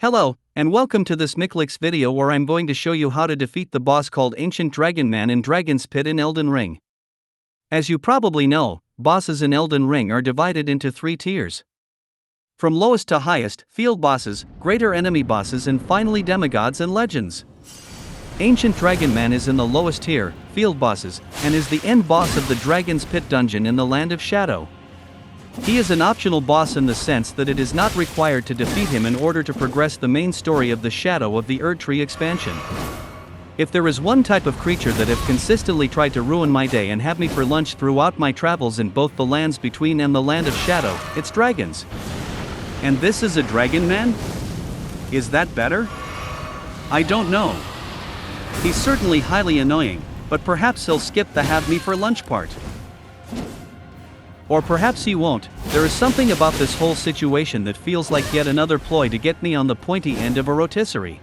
Hello, and welcome to this Miklix video where I'm going to show you how to defeat the boss called Ancient Dragon Man in Dragon's Pit in Elden Ring. As you probably know, bosses in Elden Ring are divided into 3 tiers. From lowest to highest, field bosses, greater enemy bosses and finally demigods and legends. Ancient Dragon Man is in the lowest tier, field bosses, and is the end boss of the Dragon's Pit dungeon in the Land of Shadow. He is an optional boss in the sense that it is not required to defeat him in order to progress the main story of the Shadow of the Erdtree expansion. If there is one type of creature that have consistently tried to ruin my day and have me for lunch throughout my travels in both the lands between and the Land of Shadow, it's dragons. And this is a dragon man? Is that better? I don't know. He's certainly highly annoying, but perhaps he'll skip the have me for lunch part. Or perhaps he won't. There is something about this whole situation that feels like yet another ploy to get me on the pointy end of a rotisserie.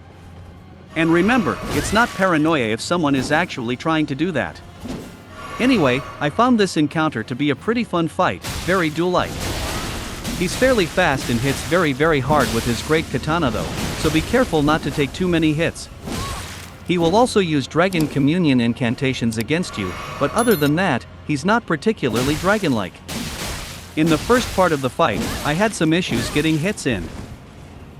And remember, it's not paranoia if someone is actually trying to do that. Anyway, I found this encounter to be a pretty fun fight, very duel-like. He's fairly fast and hits very hard with his great katana though, so be careful not to take too many hits. He will also use Dragon Communion incantations against you, but other than that, he's not particularly dragon-like. In the first part of the fight, I had some issues getting hits in.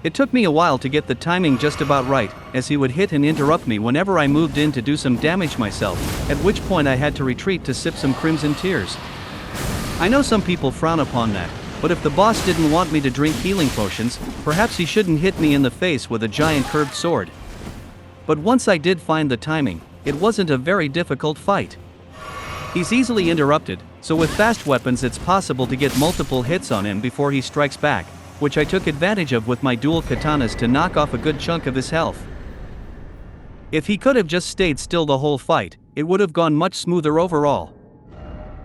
It took me a while to get the timing just about right, as he would hit and interrupt me whenever I moved in to do some damage myself, at which point I had to retreat to sip some crimson tears. I know some people frown upon that, but if the boss didn't want me to drink healing potions, perhaps he shouldn't hit me in the face with a giant curved sword. But once I did find the timing, it wasn't a very difficult fight. He's easily interrupted, so with fast weapons it's possible to get multiple hits on him before he strikes back, which I took advantage of with my dual katanas to knock off a good chunk of his health. If he could have just stayed still the whole fight, it would have gone much smoother overall.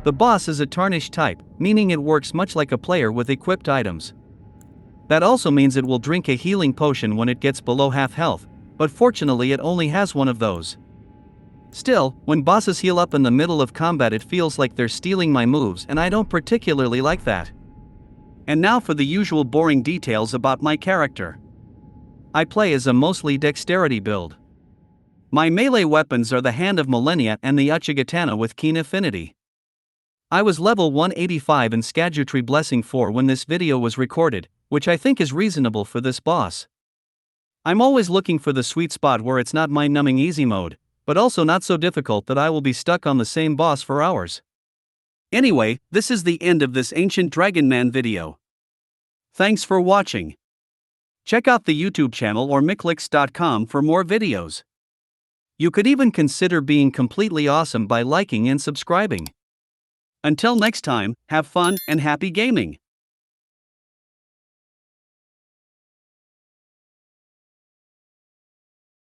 The boss is a tarnished type, meaning it works much like a player with equipped items. That also means it will drink a healing potion when it gets below half health, but fortunately it only has one of those. Still, when bosses heal up in the middle of combat it feels like they're stealing my moves and I don't particularly like that. And now for the usual boring details about my character. I play as a mostly dexterity build. My melee weapons are the Hand of Malenia and the Uchigatana with keen affinity. I was level 185 in Scadutree Blessing 4 when this video was recorded, which I think is reasonable for this boss. I'm always looking for the sweet spot where it's not mind-numbing easy mode, but also not so difficult that I will be stuck on the same boss for hours. Anyway, this is the end of this Ancient Dragon Man video. Thanks for watching. Check out the YouTube channel or Miklix.com for more videos. You could even consider being completely awesome by liking and subscribing. Until next time, have fun and happy gaming!